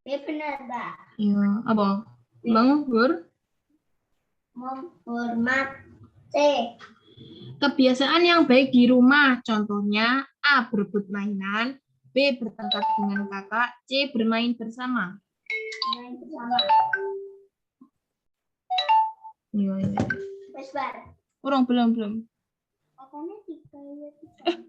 Ya benar, Mbak. Iya, apa? Menghormati. Kebiasaan yang baik di rumah, contohnya A. Berebut mainan, B. Bertengkar dengan kakak, C. Bermain bersama. Main bersama. Iya, iya. Wes, Mbak. Belum. Apanya 3 ya 3.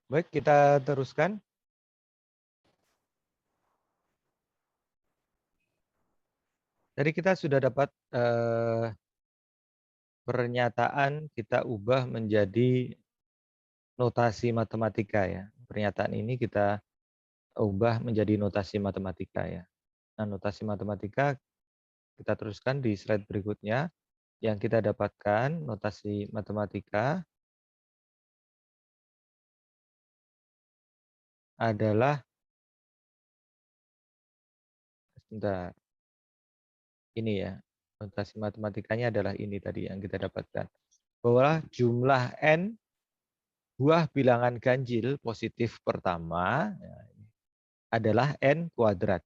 Baik, kita teruskan. Jadi kita sudah dapat pernyataan kita ubah menjadi notasi matematika ya. Pernyataan ini kita ubah menjadi notasi matematika ya. Nah, notasi matematika kita teruskan di slide berikutnya. Yang kita dapatkan notasi matematika adalah, sebentar, ini ya. Notasi matematikanya adalah ini tadi yang kita dapatkan. Bahwa jumlah n buah bilangan ganjil positif pertama adalah n kuadrat.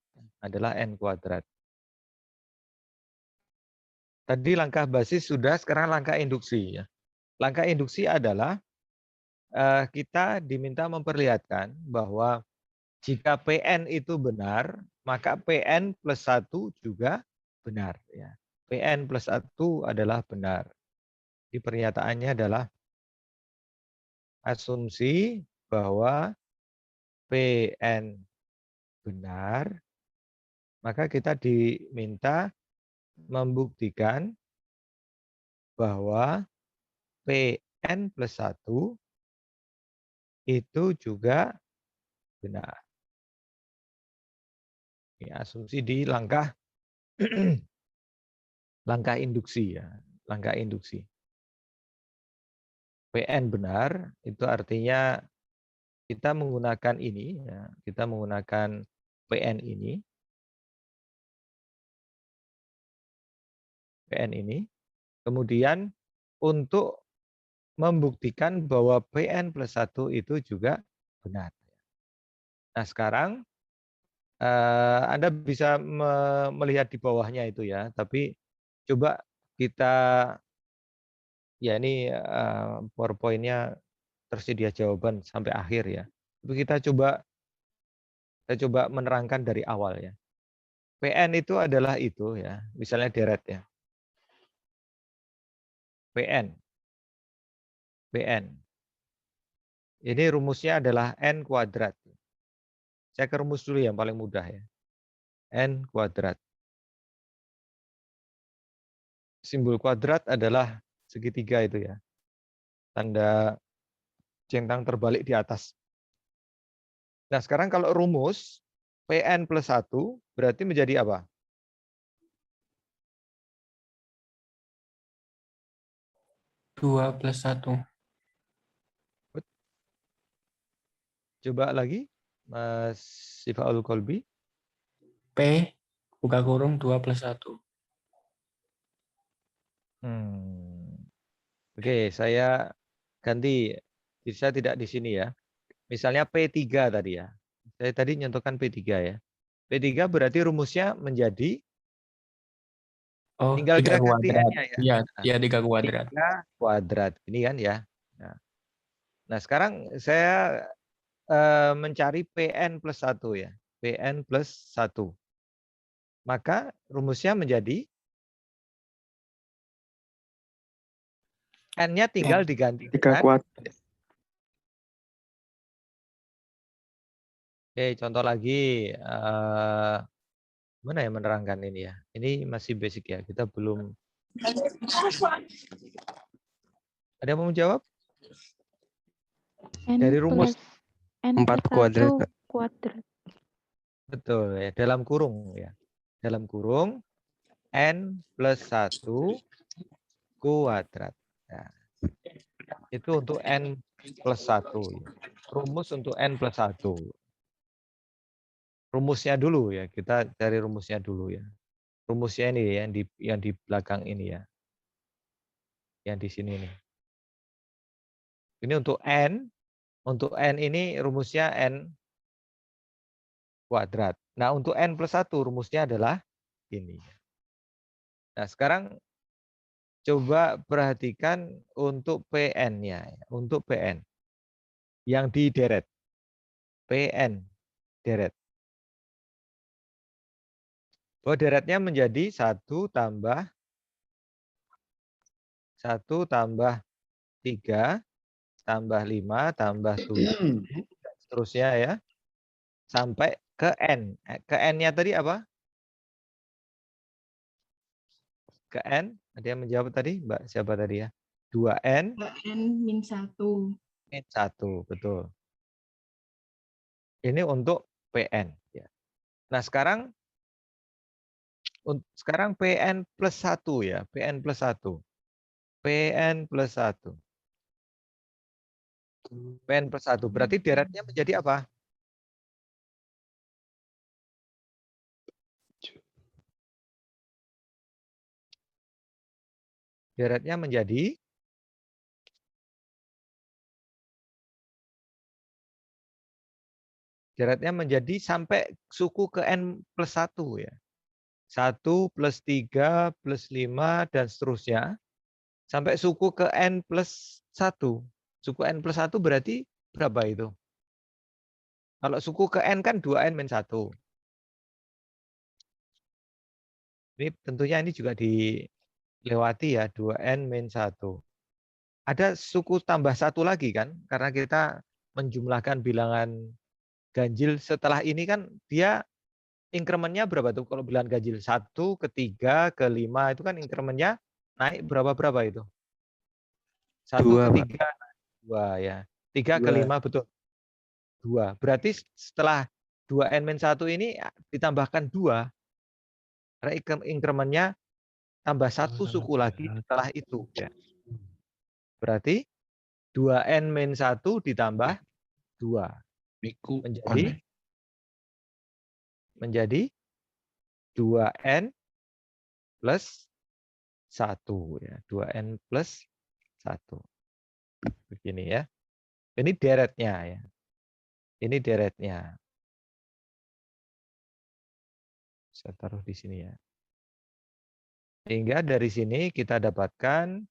Tadi langkah basis sudah, sekarang langkah induksi. Langkah induksi adalah kita diminta memperlihatkan bahwa jika Pn itu benar, maka Pn plus 1 juga benar. Pn plus 1 adalah benar. Di pernyataannya adalah asumsi bahwa Pn benar, maka kita diminta membuktikan bahwa Pn plus 1 itu juga benar. Ini asumsi di langkah langkah induksi ya, langkah induksi. Pn benar itu artinya kita menggunakan ini ya, kita menggunakan Pn ini. Kemudian untuk membuktikan bahwa Pn plus 1 itu juga benar. Nah, sekarang Anda bisa melihat di bawahnya itu ya, tapi coba kita, ya ini PowerPoint-nya tersedia jawaban sampai akhir ya. Tapi kita coba menerangkan dari awal ya. Pn itu adalah itu ya, misalnya deret ya. Pn. Ini rumusnya adalah n kuadrat. Saya ke rumus dulu yang paling mudah ya. N kuadrat. Simbol kuadrat adalah segitiga itu ya. Tanda centang terbalik di atas. Nah, sekarang kalau rumus Pn plus 1 berarti menjadi apa? Dua plus 1. Coba lagi, Mas Sifaul Kolbi. P buka kurung 2 plus 1. Oke, saya ganti. Saya tidak di sini ya. Misalnya P3 tadi ya. Saya tadi nyontohkan P3 ya. P3 berarti rumusnya menjadi, Oh, tinggal 3 kita ganti kuadrat. N-nya ya. Iya, Nah, ya 3 kuadrat. 3 kuadrat. Ini kan ya. Nah, sekarang saya mencari Pn plus 1 ya. Pn plus 1. Maka rumusnya menjadi N-nya tinggal diganti 3 dengan. kuadrat. Oke, contoh lagi. Mana ya menerangkan ini ya. Ini masih basic ya. Kita belum. Ada yang mau menjawab? Dari rumus. N 4 plus kuadrat, 1 Kak. kuadrat. Betul ya, dalam kurung ya. Dalam kurung N plus 1 kuadrat. Nah, itu untuk N plus 1. Ya. Rumus untuk N plus 1. Rumusnya dulu ya, kita cari rumusnya dulu ya. Rumusnya ini ya, yang di belakang ini ya. Yang di sini nih. Ini untuk N ini rumusnya N kuadrat. Nah, untuk N plus 1 rumusnya adalah ini. Nah, sekarang coba perhatikan untuk PN-nya. Untuk PN. Yang di deret. PN deret. Oh, deretnya menjadi 1 tambah 3 tambah 5 tambah 7 dan seterusnya ya. Sampai ke N. Ke N-nya tadi apa? Ke N, ada yang menjawab tadi? Mbak siapa tadi ya? 2N N min 1. min 1, betul. Ini untuk PN. Ya. Nah, sekarang PN plus 1 ya. PN plus 1. PN plus 1. PN plus 1. Berarti deretnya menjadi apa? Deretnya menjadi sampai suku ke N plus 1 ya. 1 plus 3 plus 5 dan seterusnya. Sampai suku ke N plus 1. Suku N plus 1 berarti berapa itu? Kalau suku ke N kan 2N min 1. Ini tentunya ini juga dilewati ya, 2N min 1. Ada suku tambah 1 lagi kan? Karena kita menjumlahkan bilangan ganjil setelah ini kan dia increment-nya berapa tuh? Kalau bilangan ganjil 1 ke 3 ke 5 itu kan increment-nya naik berapa itu? 1 2, ke Pak. 3 2 ya. 3 ke 5 betul. 2. Berarti setelah 2N min 1 ini ditambahkan 2. Karena increment-nya tambah 1 suku lagi setelah itu. Ya. Berarti 2N min 1 ditambah 2. Menjadi 2N plus 1. Ya. 2N plus 1. Begini ya. Ini deretnya ya. Ini deretnya. Saya taruh di sini ya. Sehingga dari sini kita dapatkan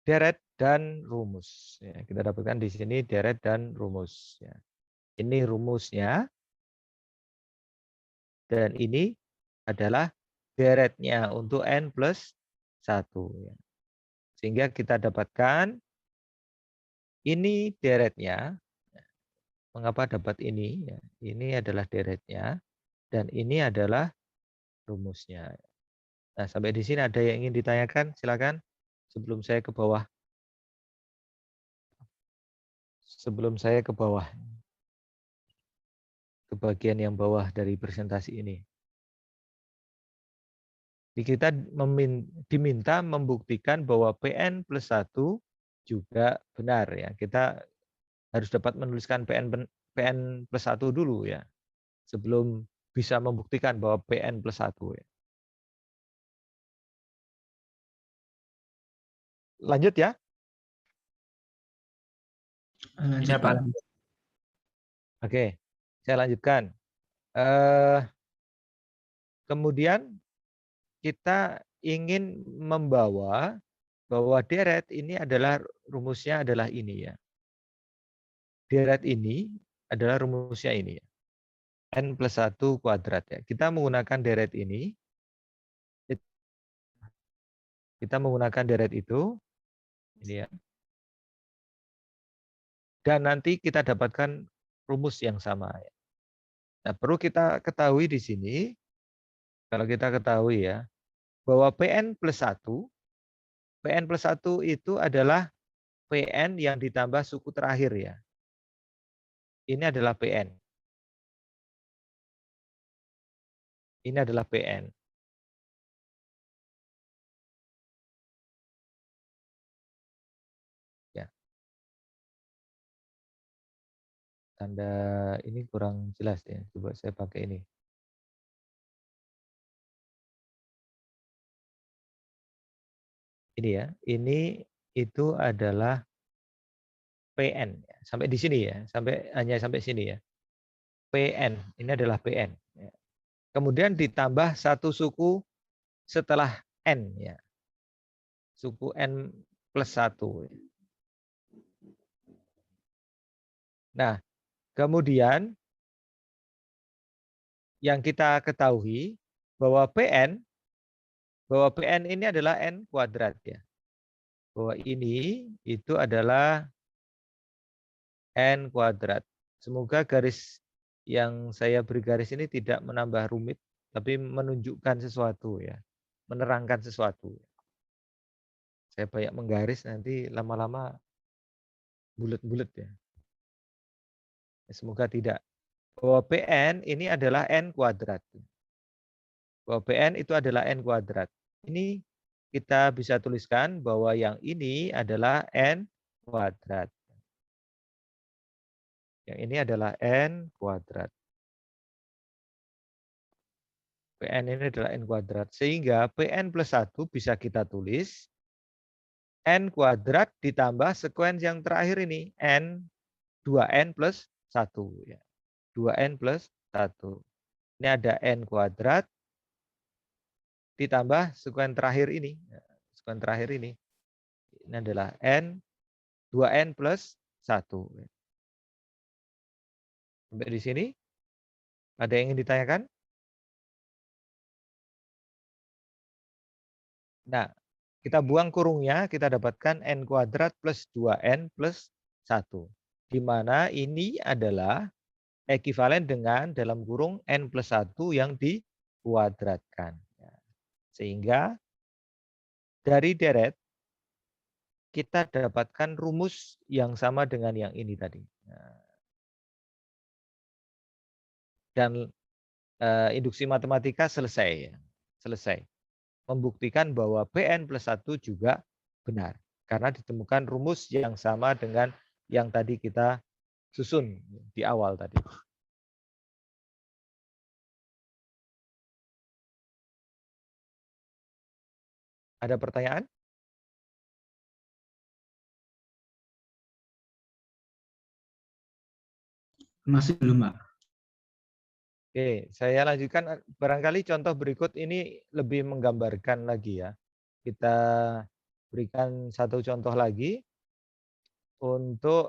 deret dan rumus. Ya, kita dapatkan di sini deret dan rumus. Ya. Ini rumusnya. Dan ini adalah deretnya untuk N plus 1. Ya. Sehingga kita dapatkan ini deretnya. Mengapa dapat ini? Ya, ini adalah deretnya. Dan ini adalah rumusnya. Nah, sampai di sini ada yang ingin ditanyakan? Silakan sebelum saya ke bawah. Ke bagian yang bawah dari presentasi ini. Jadi kita diminta membuktikan bahwa PN plus 1 juga benar ya. Kita harus dapat menuliskan PN plus 1 dulu ya. Sebelum bisa membuktikan bahwa PN plus 1 ya. Lanjut ya. Ya, Pak. Oke, saya lanjutkan. Kemudian kita ingin membawa bahwa deret ini adalah rumusnya adalah ini ya. Deret ini adalah rumusnya ini ya. N plus 1 kuadrat ya. Kita menggunakan deret ini. Kita menggunakan deret itu. Ini ya. Dan nanti kita dapatkan rumus yang sama. Ya. Nah, perlu kita ketahui di sini. Kalau kita ketahui ya. Bahwa PN plus 1 Pn plus 1 itu adalah Pn yang ditambah suku terakhir ya. Ini adalah Pn. Ini adalah Pn. Ya. Tanda ini kurang jelas ya. Coba saya pakai ini. Ini ya. Ini itu adalah Pn. Sampai di sini ya. Hanya sampai sini ya. Pn. Ini adalah Pn. Kemudian ditambah satu suku setelah N ya. Suku N plus 1. Nah, kemudian yang kita ketahui bahwa Pn ini adalah N kuadrat ya. Bahwa ini itu adalah N kuadrat. Semoga garis yang saya beri garis ini tidak menambah rumit, tapi menunjukkan sesuatu ya. Menerangkan sesuatu. Saya banyak menggaris nanti lama-lama bulat-bulat ya. Semoga tidak. Bahwa Pn ini adalah N kuadrat. Bahwa Pn itu adalah N kuadrat. Ini kita bisa tuliskan bahwa yang ini adalah N kuadrat. Yang ini adalah N kuadrat. Pn ini adalah N kuadrat. Sehingga Pn plus 1 bisa kita tulis N kuadrat ditambah sekuens yang terakhir ini. N 2N plus 1. 2N plus 1. Ini ada N kuadrat ditambah sekuens terakhir ini. Sekuens terakhir ini. Ini adalah N 2N plus 1. Sampai di sini. Ada yang ingin ditanyakan? Nah, kita buang kurungnya, kita dapatkan N kuadrat plus 2N plus 1. Di mana ini adalah ekuivalen dengan dalam kurung N plus 1 yang dikuadratkan. Sehingga dari deret kita dapatkan rumus yang sama dengan yang ini tadi. Dan induksi matematika selesai. Selesai. Membuktikan bahwa Pn plus 1 juga benar. Karena ditemukan rumus yang sama dengan yang tadi kita susun di awal tadi. Ada pertanyaan? Masih belum, Pak. Oke, saya lanjutkan. Barangkali contoh berikut ini lebih menggambarkan lagi ya. Kita berikan satu contoh lagi untuk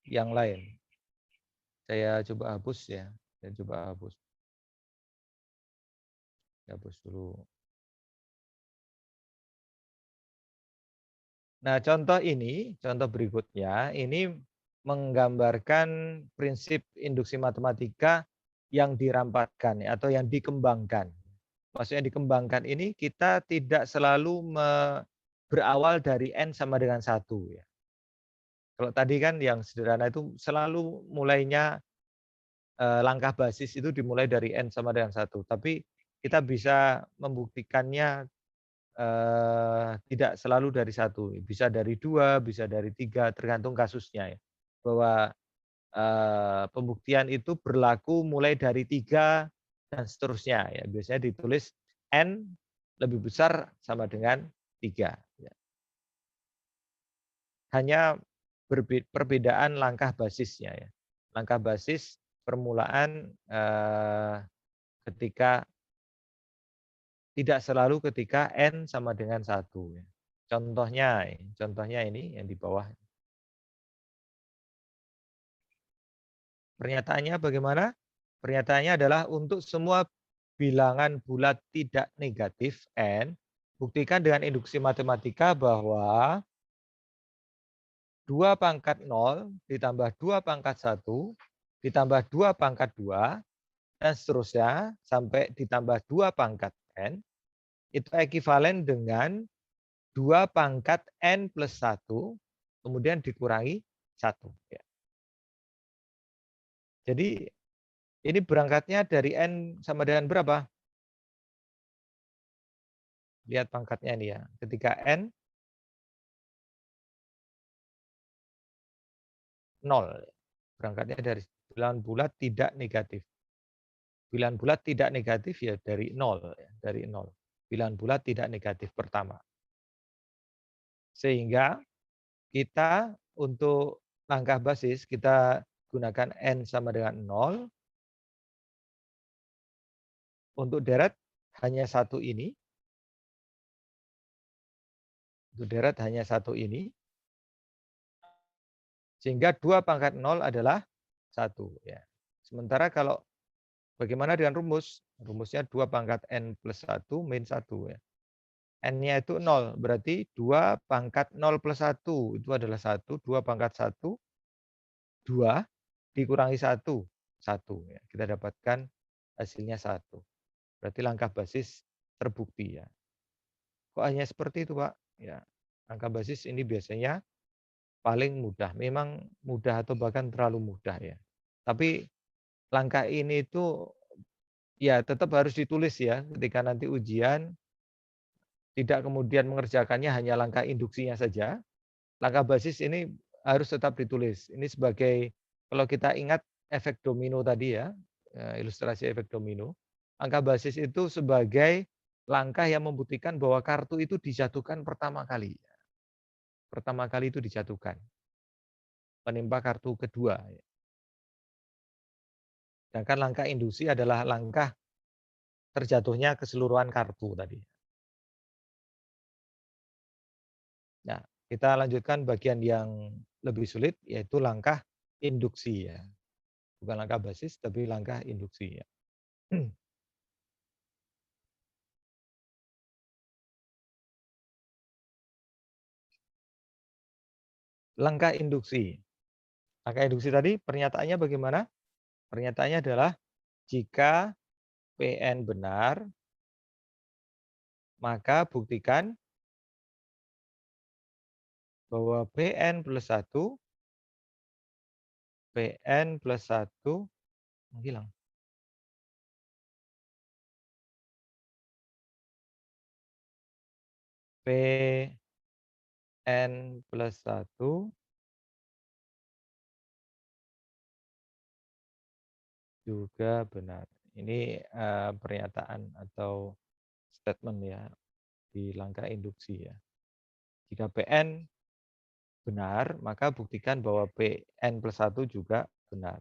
yang lain. Saya coba hapus ya. Saya coba hapus. Hapus dulu. Nah, contoh ini, contoh berikutnya, ini menggambarkan prinsip induksi matematika yang dirampatkan atau yang dikembangkan. Maksudnya dikembangkan ini kita tidak selalu berawal dari N sama dengan 1. Ya. Kalau tadi kan yang sederhana itu selalu mulainya langkah basis itu dimulai dari N sama dengan 1. Tapi kita bisa membuktikannya tidak selalu dari 1. Bisa dari 2, bisa dari 3, tergantung kasusnya. Ya. Bahwa pembuktian itu berlaku mulai dari 3 dan seterusnya. Ya. Biasanya ditulis N lebih besar sama dengan 3. Ya. Hanya perbedaan langkah basisnya. Ya. Langkah basis permulaan ketika tidak selalu ketika N sama dengan 1. Ya. Contohnya ini yang di bawah. Pernyataannya bagaimana? Pernyataannya adalah untuk semua bilangan bulat tidak negatif N, buktikan dengan induksi matematika bahwa 2 pangkat 0 ditambah 2 pangkat 1 ditambah 2 pangkat 2 dan seterusnya sampai ditambah 2 pangkat N itu ekivalen dengan 2 pangkat N plus 1, kemudian dikurangi 1. Ya. Jadi ini berangkatnya dari N sama dengan berapa? Lihat pangkatnya ini ya. Ketika N 0. Berangkatnya dari bilangan bulat tidak negatif. Bilangan bulat tidak negatif ya dari 0. Ya, dari 0. Bilangan bulat tidak negatif pertama. Sehingga kita untuk langkah basis kita gunakan N sama dengan 0. Untuk deret hanya satu ini. Untuk deret hanya satu ini. Sehingga 2 pangkat 0 adalah 1. Ya. Sementara kalau bagaimana dengan rumus? Rumusnya 2 pangkat N plus 1 min 1. Ya. N-nya itu 0. Berarti 2 pangkat 0 plus 1. Itu adalah 1. 2 pangkat 1. 2 dikurangi 1. 1. Ya. Kita dapatkan hasilnya 1. Berarti langkah basis terbukti. Ya. Kok hanya seperti itu, Pak? Ya. Langkah basis ini biasanya paling mudah. Memang mudah atau bahkan terlalu mudah ya. Tapi langkah ini itu ya tetap harus ditulis ya ketika nanti ujian, tidak kemudian mengerjakannya hanya langkah induksinya saja. Langkah basis ini harus tetap ditulis. Ini sebagai kalau kita ingat efek domino tadi ya, ilustrasi efek domino. Langkah basis itu sebagai langkah yang membuktikan bahwa kartu itu dijatuhkan pertama kali. Pertama kali itu dijatuhkan. Menimpa kartu kedua. Sedangkan langkah induksi adalah langkah terjatuhnya keseluruhan kartu tadi. Nah, kita lanjutkan bagian yang lebih sulit, yaitu langkah induksi ya. Bukan langkah basis, tapi langkah induksi ya. Langkah induksi. Langkah induksi tadi pernyataannya bagaimana? Pernyataannya adalah jika PN benar, maka buktikan bahwa PN plus 1 menghilang. PN plus 1 juga benar. Ini pernyataan atau statement ya di langkah induksi ya. Jika PN benar, maka buktikan bahwa PN plus 1 juga benar.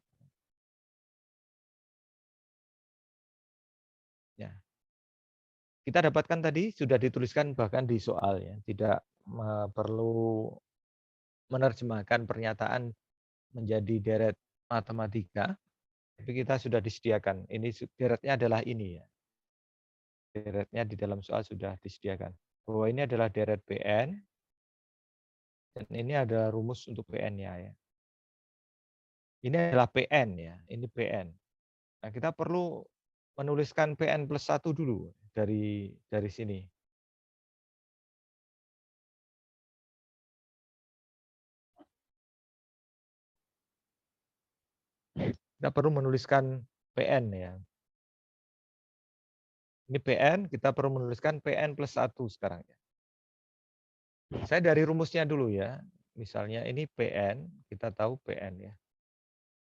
Ya. Kita dapatkan tadi sudah dituliskan bahkan di soal ya, tidak perlu menerjemahkan pernyataan menjadi deret matematika, tapi kita sudah disediakan. Ini deretnya adalah ini ya. Deretnya di dalam soal sudah disediakan. Bahwa ini adalah deret PN, dan ini ada rumus untuk PN-nya ya. Ini adalah PN ya, ini PN. Nah, kita perlu menuliskan PN plus 1 dulu dari sini. Kita perlu menuliskan PN ya. Ini PN, kita perlu menuliskan PN plus 1 sekarang ya. Saya dari rumusnya dulu ya. Misalnya ini PN, kita tahu PN ya.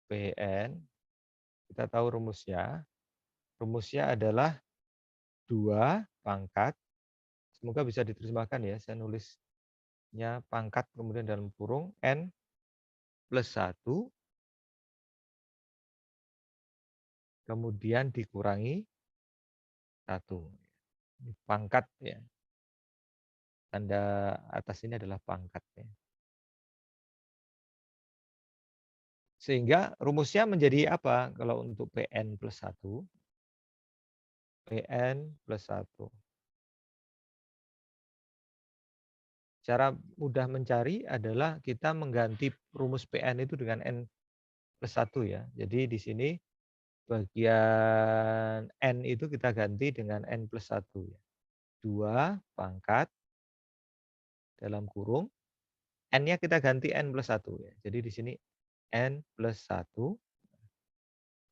PN, kita tahu rumusnya. Rumusnya adalah 2 pangkat. Semoga bisa diterjemahkan ya. Saya nulisnya pangkat kemudian dalam kurung N plus 1. Kemudian dikurangi 1. Ini pangkat ya. Tanda atas ini adalah pangkat ya. Sehingga rumusnya menjadi apa kalau untuk PN plus 1? PN plus 1. Cara mudah mencari adalah kita mengganti rumus PN itu dengan N plus 1 ya. Jadi di sini bagian N itu kita ganti dengan N plus 1 ya. 2 pangkat dalam kurung. N-nya kita ganti N plus 1. Ya. Jadi di sini N plus 1.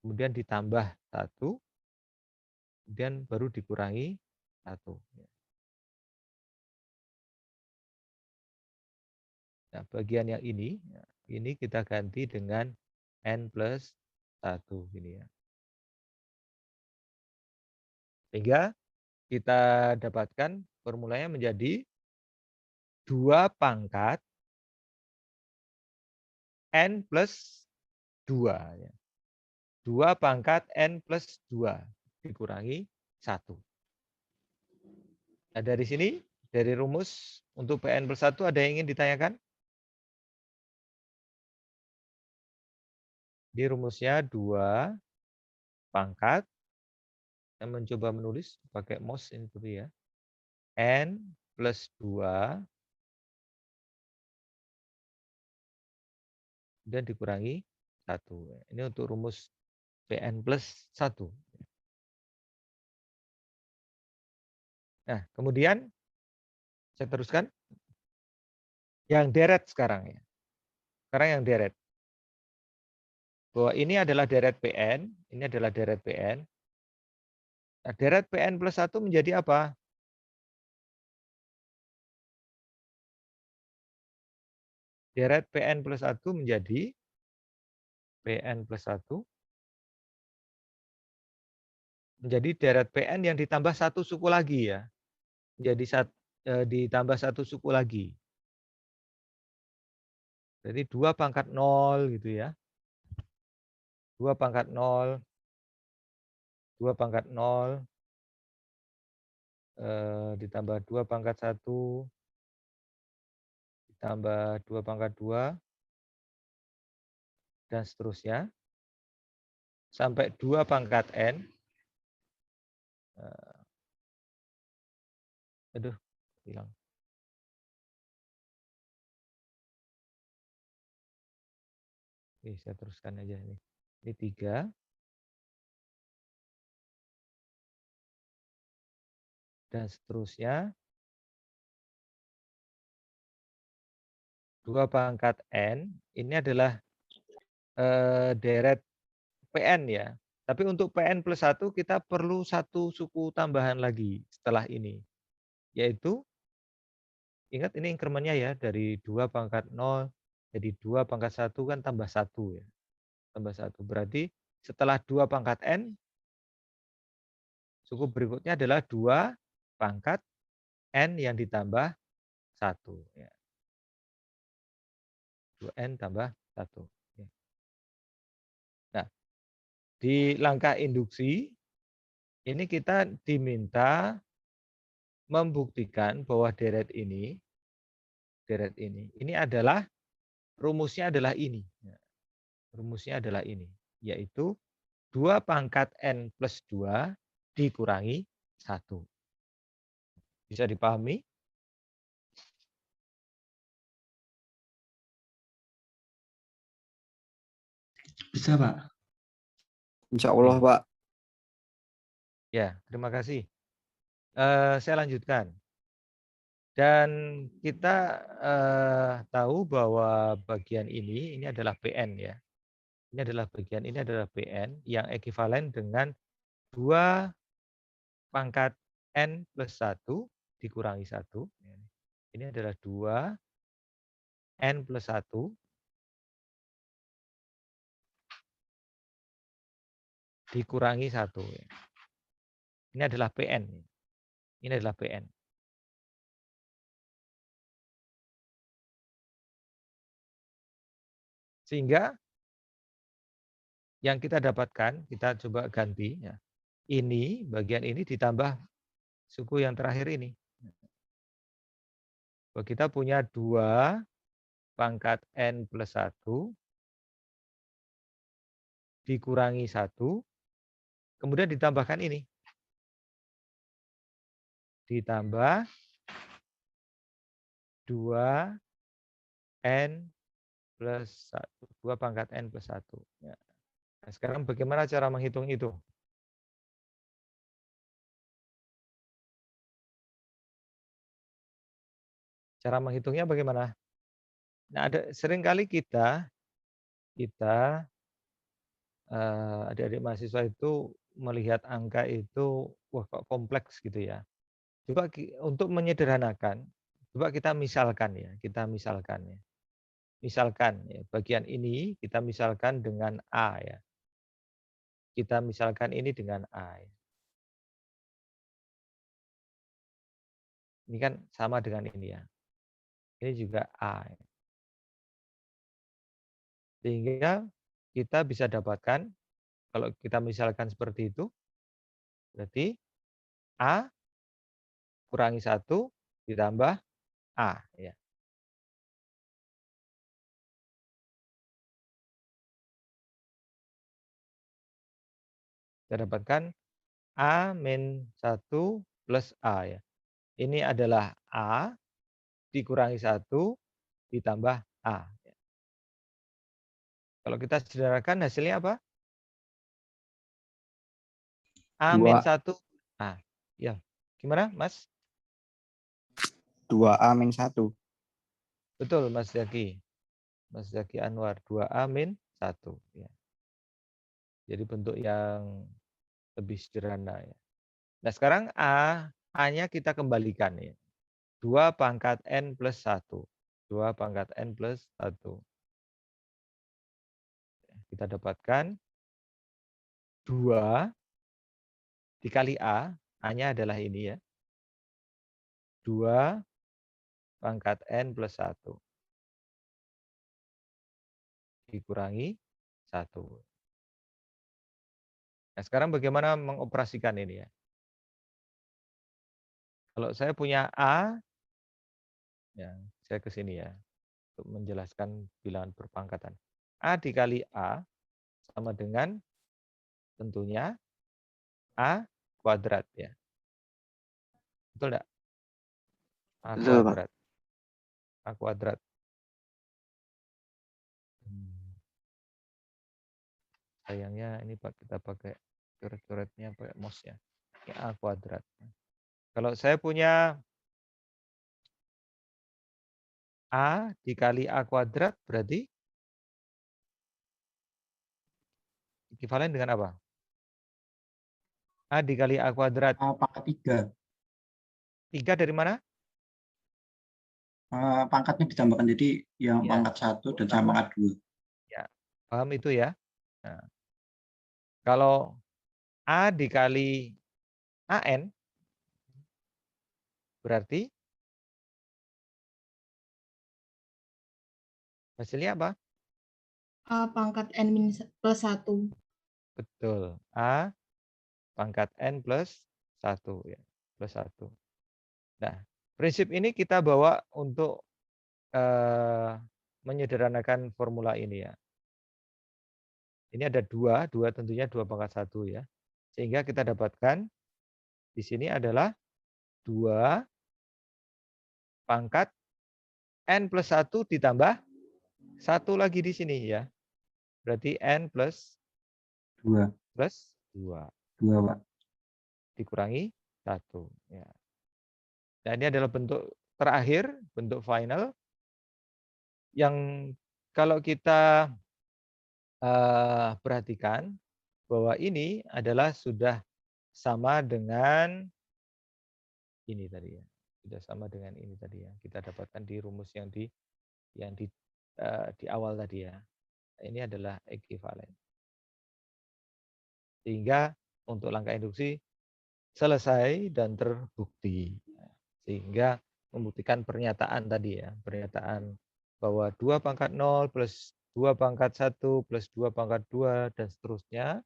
Kemudian ditambah 1. Kemudian baru dikurangi 1. Nah, bagian yang ini kita ganti dengan N plus 1. Gini ya. Sehingga kita dapatkan formulanya menjadi 2 pangkat N plus 2. 2 pangkat N plus 2 dikurangi 1. Nah, dari sini, dari rumus untuk PN plus 1 ada yang ingin ditanyakan? Di rumusnya 2 pangkat. Saya mencoba menulis pakai mouse ini tapi ya. N plus 2 dan dikurangi 1. Ini untuk rumus PN plus 1. Nah, kemudian saya teruskan. Yang deret sekarang ya. Sekarang yang deret. Bahwa ini adalah deret PN, ini adalah deret PN. Nah, deret PN plus 1 menjadi apa? Deret PN plus 1 menjadi PN plus 1 menjadi deret PN yang ditambah 1 suku lagi ya. Jadi ditambah 1 suku lagi. Jadi 2 pangkat 0 gitu ya. 2 pangkat 0. 2 pangkat 0. Ditambah 2 pangkat 1. Ditambah 2 pangkat 2. Dan seterusnya. Sampai 2 pangkat N. Aduh, hilang. Oke, saya teruskan aja ini. Ini 3. Dan seterusnya. 2 pangkat N. Ini adalah deret PN ya. Tapi untuk PN plus 1 kita perlu 1 suku tambahan lagi setelah ini. Yaitu, ingat ini increment-nya ya, dari 2 pangkat 0, jadi 2 pangkat 1 kan tambah 1 ya. Tambah 1, berarti setelah 2 pangkat N, suku berikutnya adalah 2 pangkat N yang ditambah 1. Ya. 2N tambah 1. Ya. Nah, di langkah induksi, ini kita diminta membuktikan bahwa deret ini adalah rumusnya adalah ini. Rumusnya adalah ini, yaitu 2 pangkat N plus 2 dikurangi 1. Bisa dipahami? Bisa, Pak. Insya Allah, Oke. Pak. Ya, terima kasih. Saya lanjutkan. Dan kita tahu bahwa bagian ini adalah PN ya. Ini adalah bagian ini adalah PN yang ekivalen dengan 2 pangkat N plus 1 dikurangi 1. Ini adalah 2 N plus 1 dikurangi 1. Ini adalah PN. Ini adalah PN. Sehingga yang kita dapatkan, kita coba ganti. Ya. Ini, bagian ini ditambah suku yang terakhir ini. Kita punya 2 pangkat N plus 1 dikurangi 1. Kemudian ditambahkan ini. Ditambah 2 N plus 1. 2 pangkat N plus 1. Ya. Nah, sekarang bagaimana cara menghitung itu? Cara menghitungnya bagaimana? Nah, seringkali kita adik-adik mahasiswa itu melihat angka itu, wah kok kompleks gitu ya. Coba untuk menyederhanakan, coba kita misalkan ya, Misalkan ya, bagian ini kita misalkan dengan A ya. Kita misalkan ini dengan A ya. Ini kan sama dengan ini ya. Ini juga A. Ya. Sehingga kita bisa dapatkan, kalau kita misalkan seperti itu, berarti A kurangi 1 ditambah A. Ya. Kita dapatkan A min 1 plus A. Ya. Ini adalah A dikurangi 1 ditambah A. Ya. Kalau kita sederhanakan hasilnya apa? A min 1. Ah, ya. Gimana, Mas? 2A min 1. Betul, Mas Zaki. Mas Zaki Anwar, 2A min 1. Ya. Jadi bentuk yang lebih sederhana ya. Nah, sekarang A-nya kita kembalikan ya. 2 pangkat N plus 1. 2 pangkat N plus 1. Kita dapatkan 2 dikali A. A-nya adalah ini ya. 2 pangkat N plus 1. Dikurangi 1. Nah, sekarang bagaimana mengoperasikan ini ya? Kalau saya punya A, ya, saya ke sini ya, untuk menjelaskan bilangan berpangkatan. A dikali A sama dengan tentunya A kuadrat ya. Betul enggak? A Betul, Pak. kuadrat. A kuadrat. Sayangnya ini Pak, kita pakai coret-coretnya pakai mouse ya. Ini A kuadrat. Kalau saya punya A dikali A kuadrat berarti ekivalen dengan apa? A dikali A kuadrat. A pangkat 3. 3 dari mana? Pangkatnya ditambahkan, jadi yang Ya. pangkat 1 dan sama pangkat 2. Ya, paham itu ya. Nah, kalau A dikali AN berarti hasilnya apa? A pangkat N minus plus 1. Betul. A pangkat N plus 1 ya. Plus 1. Nah, prinsip ini kita bawa untuk menyederhanakan formula ini ya. Ini ada 2 tentunya 2 pangkat 1 ya. Sehingga kita dapatkan di sini adalah 2 pangkat N plus 1 ditambah 1 lagi di sini ya. Berarti N plus 2. 2. 2, Pak. Dikurangi 1. Ya. Nah, ini adalah bentuk terakhir, bentuk final, yang kalau kita perhatikan bahwa ini adalah sudah sama dengan ini tadi ya. Sudah sama dengan ini tadi ya. Kita dapatkan di rumus yang di awal tadi ya. Ini adalah ekivalen. Sehingga untuk langkah induksi selesai dan terbukti. Sehingga membuktikan pernyataan tadi ya. Pernyataan bahwa 2 pangkat 0 plus 2 pangkat 1 plus 2 pangkat 2 dan seterusnya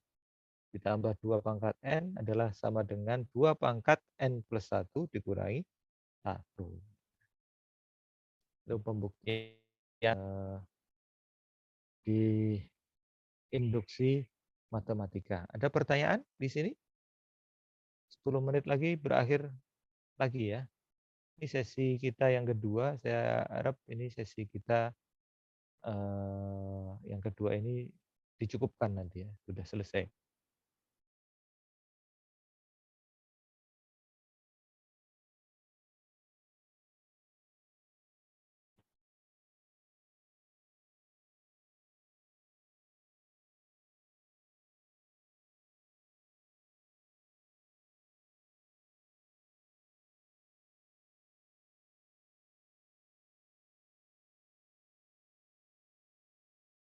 ditambah 2 pangkat N adalah sama dengan 2 pangkat N plus 1 dikurangi 1. Itu pembuktian di induksi matematika. Ada pertanyaan di sini? 10 menit lagi berakhir lagi ya. Ini sesi kita yang kedua. Saya harap ini sesi kita yang kedua ini dicukupkan nanti ya. Sudah selesai.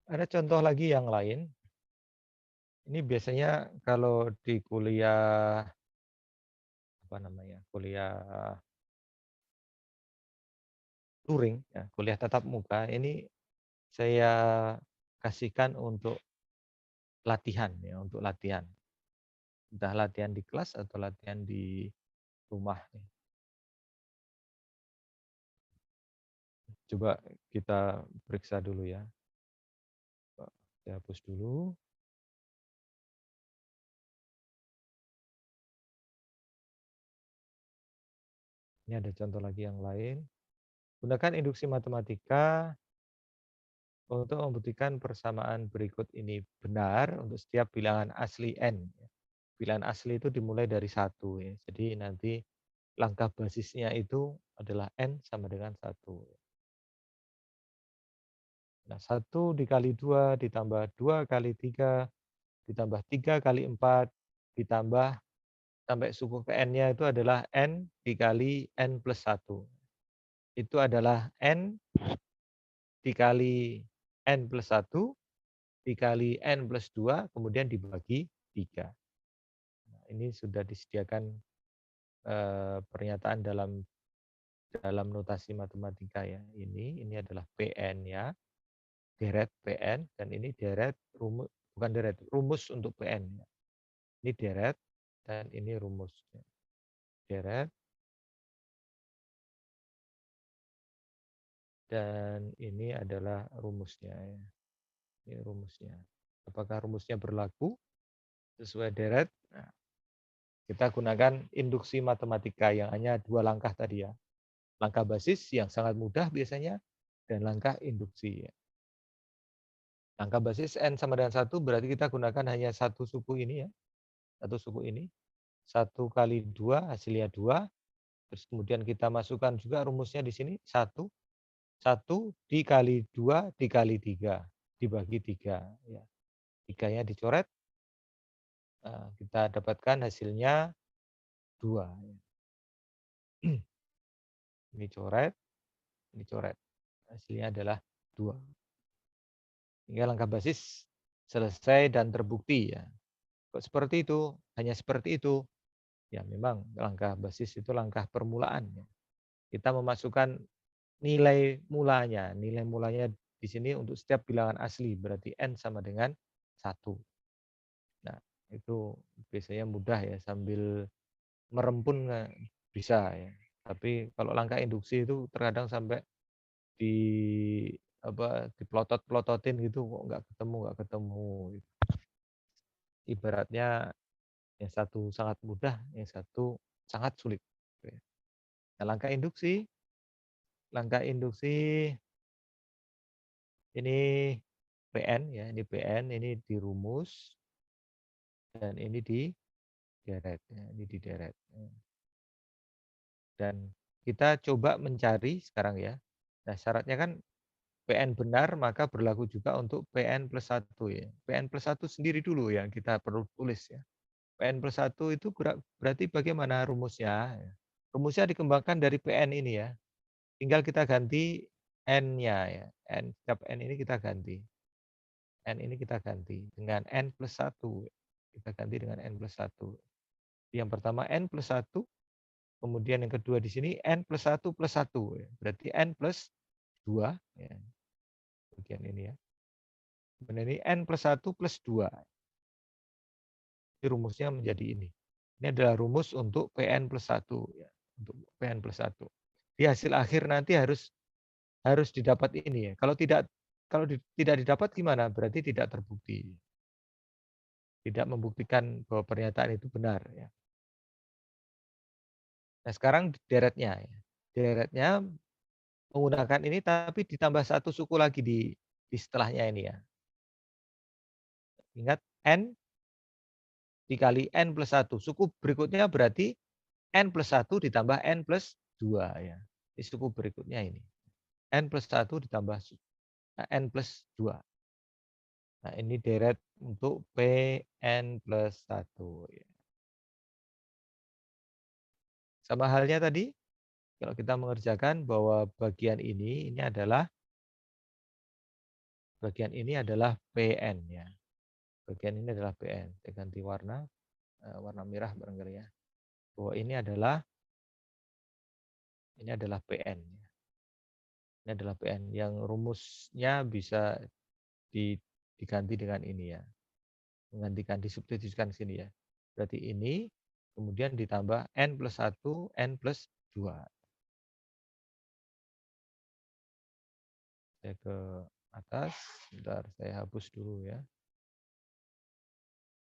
Ada contoh lagi yang lain. Ini biasanya kalau di kuliah apa namanya? Kuliah luring, ya, kuliah tatap muka ini saya kasihkan untuk latihan ya, untuk latihan. Entah latihan di kelas atau latihan di rumah. Coba kita periksa dulu ya. Saya hapus dulu. Ini ada contoh lagi yang lain. Gunakan induksi matematika untuk membuktikan persamaan berikut ini benar untuk setiap bilangan asli n. Bilangan asli itu dimulai dari 1 ya. Jadi nanti langkah basisnya itu adalah n sama dengan 1. Nah, 1 dikali 2 ditambah 2 kali 3 ditambah 3 kali 4 ditambah sampai suku ke n-nya itu adalah n dikali n plus 1. Itu adalah n dikali n plus 1 dikali n plus 2 kemudian dibagi 3. Nah, ini sudah disediakan pernyataan dalam notasi matematika ya. Ini adalah PN-nya, deret PN, dan ini deret rumus, bukan deret, rumus untuk PN. Ini deret dan ini rumus. Deret dan ini adalah rumusnya ya. Ini rumusnya. Apakah rumusnya berlaku sesuai deret? Nah, kita gunakan induksi matematika yang hanya 2 langkah tadi ya. Langkah basis yang sangat mudah biasanya dan langkah induksi ya. Langkah basis n sama dengan 1 berarti kita gunakan hanya satu suku ini ya. Satu suku ini. 1 kali 2 hasilnya 2. Terus kemudian kita masukkan juga rumusnya di sini 1. 1 dikali 2 dikali 3 dibagi 3 ya. 3-nya dicoret. Nah, kita dapatkan hasilnya 2. Ini coret, ini coret. Hasilnya adalah 2. Hingga langkah basis selesai dan terbukti ya. Kok seperti itu? Hanya seperti itu. Ya memang langkah basis itu langkah permulaan. Ya. Kita memasukkan nilai mulanya. Nilai mulanya di sini untuk setiap bilangan asli. Berarti n sama dengan 1. Nah, itu biasanya mudah ya, sambil merempun bisa ya. Tapi kalau langkah induksi itu terkadang sampai dipelotot-pelototin gitu kok nggak ketemu. Ibaratnya yang satu sangat mudah, yang satu sangat sulit. Nah, langkah induksi ini PN ya, ini PN, ini dirumus dan ini dideret ya, ini dideret. Dan kita coba mencari sekarang ya. Nah, syaratnya kan PN benar maka berlaku juga untuk PN plus 1 ya. PN plus 1 sendiri dulu yang kita perlu tulis ya. PN plus 1 itu berarti bagaimana rumusnya? Rumusnya dikembangkan dari PN ini ya. Tinggal kita ganti N-nya ya. Setiap N ini kita ganti. N ini kita ganti dengan N plus 1. Kita ganti dengan N plus 1. Yang pertama N plus 1. Kemudian yang kedua di sini N plus 1 plus 1. Berarti N plus 2. Ya. Bagian ini ya. Kemudian ini N plus 1 plus 2. Jadi rumusnya menjadi ini. Ini adalah rumus untuk PN plus 1. Ya. Untuk PN plus 1. Di hasil akhir nanti harus didapat ini ya. Kalau tidak didapat gimana? Berarti tidak terbukti. Tidak membuktikan bahwa pernyataan itu benar ya. Nah, sekarang deretnya ya. Deretnya menggunakan ini tapi ditambah satu suku lagi di setelahnya ini ya. Ingat N dikali N plus 1. Suku berikutnya berarti N plus 1 ditambah N plus 2 ya. Ini suku berikutnya ini. N plus 1 ditambah N plus 2. Nah, ini deret untuk PN plus 1. Sama halnya tadi, kalau kita mengerjakan bahwa bagian ini adalah bagian ini adalah PN ya. Bagian ini adalah PN. Saya ganti warna merah barangkali ya. Bahwa ini adalah PN. Ini adalah PN yang rumusnya bisa diganti dengan ini ya. Menggantikan, disubstitusikan sini ya. Berarti ini kemudian ditambah N plus 1, N plus 2. Saya ke atas, sebentar saya hapus dulu ya.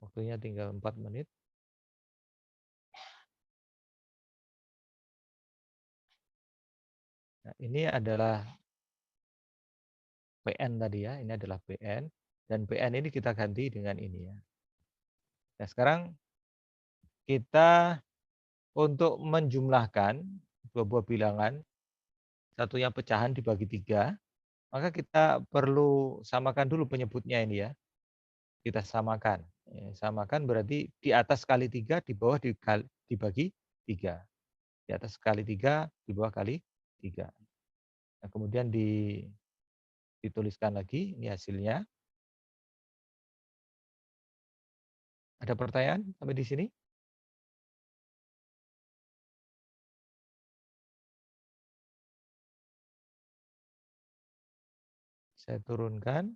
Waktunya tinggal 4 menit. Nah, ini adalah PN tadi ya, ini adalah PN. Dan PN ini kita ganti dengan ini ya. Nah, sekarang kita untuk menjumlahkan dua buah bilangan, satunya pecahan dibagi 3, maka kita perlu samakan dulu penyebutnya ini ya. Kita samakan. Samakan berarti di atas kali 3, di bawah dibagi 3. Di atas kali 3, di bawah kali 3. Nah, kemudian dituliskan lagi, ini hasilnya. Ada pertanyaan sampai di sini? Saya turunkan.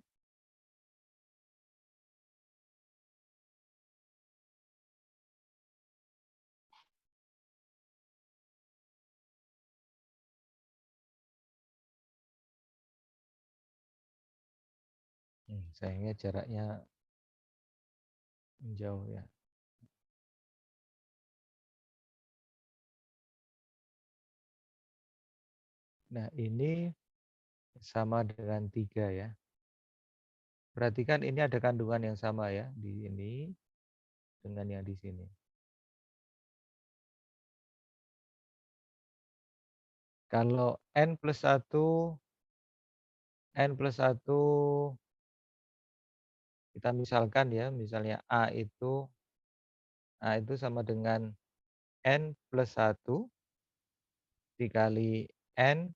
Sayangnya jaraknya jauh ya. Nah, ini sama dengan 3 ya. Perhatikan ini ada kandungan yang sama ya, di ini dengan yang di sini. Kalau N plus 1 kita misalkan ya, misalnya A itu sama dengan N plus 1 dikali N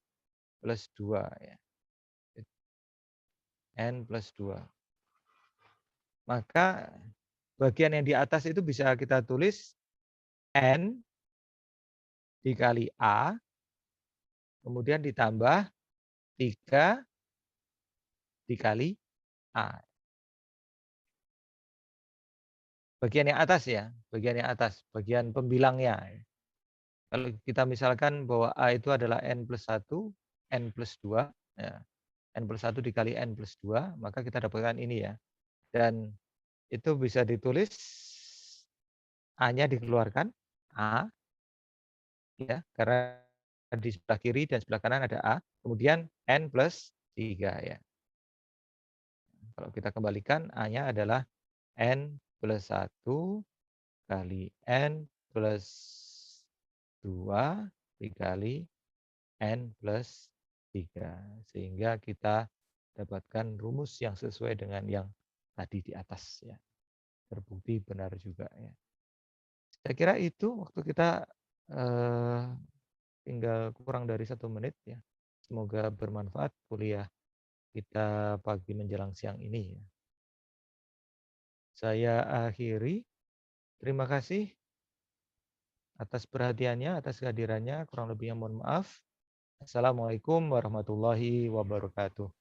plus 2 ya. N plus 2. Maka bagian yang di atas itu bisa kita tulis N dikali A, kemudian ditambah 3 dikali A. Bagian yang atas ya, bagian yang atas, bagian pembilangnya. Kalau kita misalkan bahwa A itu adalah N plus 1, N plus 2, ya, N plus 1 dikali N plus 2, maka kita dapatkan ini ya. Dan itu bisa ditulis A-nya dikeluarkan, A, ya, karena di sebelah kiri dan sebelah kanan ada A, kemudian N plus 3 ya. Kalau kita kembalikan, A-nya adalah N plus 1 kali N plus 2 dikali N plus 3. Sehingga kita dapatkan rumus yang sesuai dengan yang tadi di atas ya. Terbukti benar juga ya. Saya kira itu waktu kita tinggal kurang dari 1 menit ya. Semoga bermanfaat kuliah kita pagi menjelang siang ini ya. Saya akhiri. Terima kasih atas perhatiannya, atas kehadirannya. Kurang lebihnya mohon maaf. Assalamualaikum warahmatullahi wabarakatuh.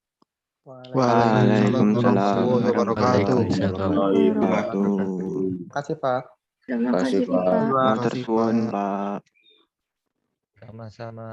Waalaikumsalam warahmatullahi Waalaikumsalam. wabarakatuh. Terima kasih, Pak. Terima kasih, Pak. Matur suwun, Pak. Sama-sama.